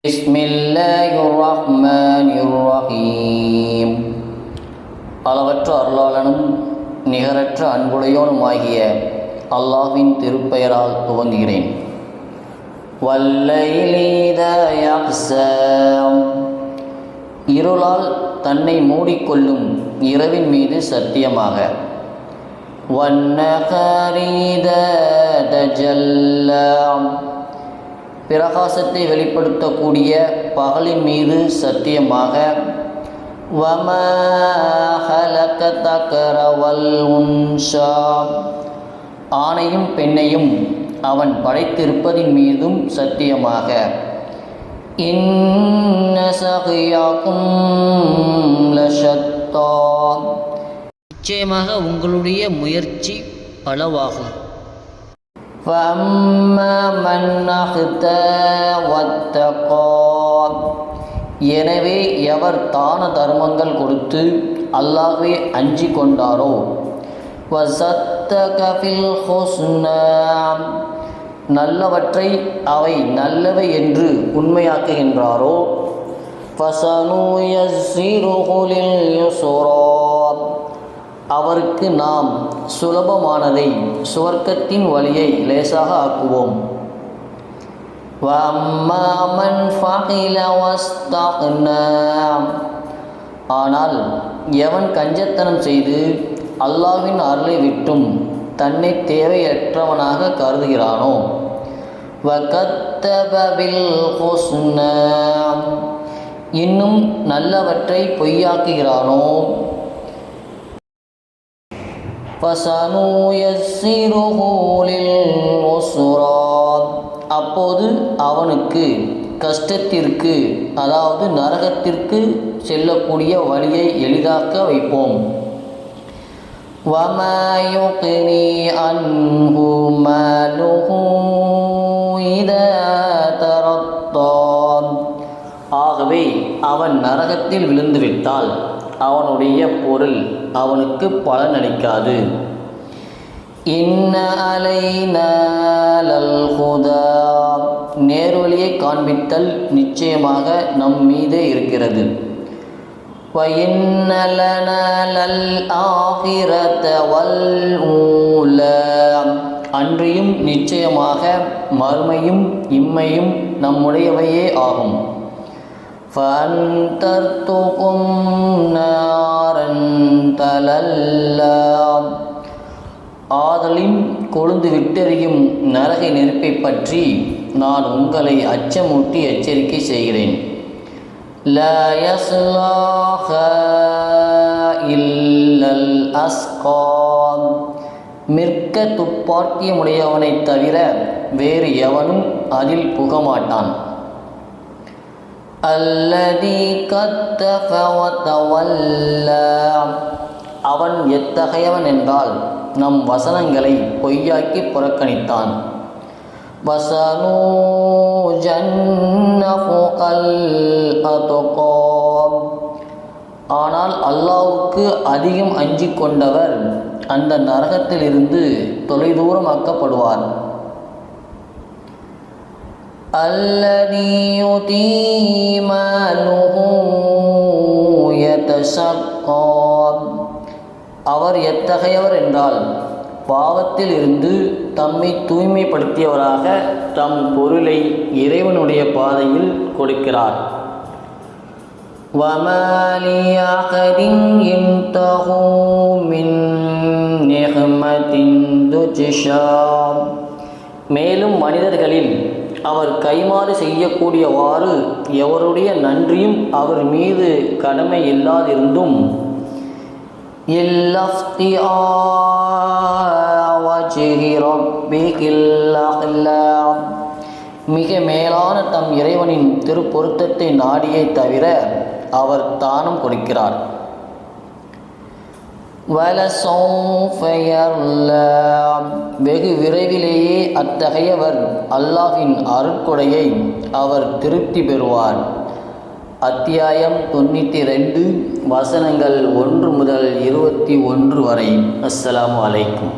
பிஸ்மில்லாஹிர் ரஹ்மானிர் ரஹீம். அளவற்ற அருளாளனும் நிகரற்ற அன்புடையோனுமாகிய அல்லாஹ்வின் திருப்பெயரால் துவங்குகிறேன். வல்லைலி இதா யக்ஸா, இருளால் தன்னை மூடிக்கொள்ளும் இரவின் மீது சத்தியமாக. வன்னஹாரி இதா தஜல்லா, பிரகாசத்தை வெளிப்படுத்தக்கூடிய பகலின் மீது சத்தியமாக. வமா ஹலக தக்ர வல் உன்ஷா, ஆணையும் பெண்ணையும் அவன் படைத்திருப்பதின் மீதும் சத்தியமாக. இன்ன சகியாக்கும் லஷத்தா, நிச்சயமாக உங்களுடைய முயற்சி பலவாகும். فَأَمَّا مَنْ أَخْطَأَ وَاتَّقَى, எனவே எவர் தான தர்மங்கள் கொடுத்து அல்லாஹ்வை அஞ்சி கொண்டாரோ. وَصَدَّقَ بِالْحُسْنَى, நல்லவற்றை அவை நல்லவை என்று உண்மையாக்குகின்றாரோ. فَسَنُيَسِّرُهُ لِلْيُسْرَى, அவருக்கு நாம் சுலபமானதை சுவர்க்கத்தின் வழியை லேசாக ஆக்குவோம். வஅம்மா மன் ஃபகில வஸ்தக்னா, ஆனால் எவன் கஞ்சத்தனம் செய்து அல்லாஹ்வின் அருளை விட்டும் தன்னை தேவையற்றவனாக கருதுகிறானோ. வகத்தப பில் ஹுஸ்னா, இன்னும் நல்லவற்றை பொய்யாக்குகிறானோ. ஃபஸனுயஸ்ஸிருஹு லில்உஸ்ரா, அப்போது அவனுக்கு கஷ்டத்திற்கு, அதாவது நரகத்திற்கு செல்லக்கூடிய வழியை எளிதாக்க வைப்போம். வமா யுக்னி அன்ஹு மாலுஹு இதா தரத்தா, ஆகவே அவன் நரகத்தில் விழுந்துவிட்டால் அவனுடைய பொருள் அவனுக்கு பலனளிக்காது. இன்ன அலைனா லல் ஹுதா, நேர்வழியை காண்பித்தல் நிச்சயமாக நம் மீதே இருக்கிறது. வ இன்ன லனா லல் ஆகிரத வல் ஊலா, அன்றியும் நிச்சயமாக மறுமையும் இம்மையும் நம்முடையவையே ஆகும். فَأَنْذَرْتُكُمْ نَارًا تَلَظَّى, ஆதலின் கொழுந்து விட்டெறியும் நரக நெருப்பை பற்றி நான் உங்களை அச்சமூட்டி எச்சரிக்கை செய்கிறேன். லா யஸ்லாஹா இல்லல் அஸ்கா, மிக்க துப்பாக்கியமுடையவனை தவிர வேறு எவனும் அதில் புகமாட்டான். அல்லதி கத்தஃப வதவல்லா, அவன் எத்தகையவன் என்றால் நம் வசனங்களை பொய்யாக்கி புறக்கணித்தான். வஸனுஜன்னஃபு கல் அத்கா, ஆனால் அல்லாஹ்வுக்கு அதிகம் அஞ்சிக் கொண்டவர் அந்த நரகத்திலிருந்து தொலைதூரமாக்கப்படுவார். அல்லதி யுதீ மாலுஹு யதஸக்கா, அவர் எத்தகையவர் என்றால் பாவத்தில் இருந்து தம்மை தூய்மைப்படுத்தியவராக தம் பொருளை இறைவனுடைய பாதையில் கொடுக்கிறார். வமா லிஅஹதின் யன்தஹு மின் நிஹ்மத்தின் துஜ்ஷா, மேலும் மனிதர்களில் அவர் கைமாறு செய்யக்கூடியவாறு எவருடைய நன்றியும் அவர் மீது கடமை இல்லாதிருந்தும். இல்லஃப்திஆ வஜ்ஹி ரப்பிகில் அலா, மிக மேலான தம் இறைவனின் திருப்பொருத்தத்தை நாடியை தவிர அவர் தானம் கொடுக்கிறார். வலசௌஃப யர்லா, வெகு விரைவிலேயே அத்தகையவர் அல்லாஹ்வின் அருட்கொடையை அவர் திருப்தி பெறுவார். அத்தியாயம் 92, வசனங்கள் 1 முதல் 21 வரை. அஸ்ஸலாமு அலைக்கும்.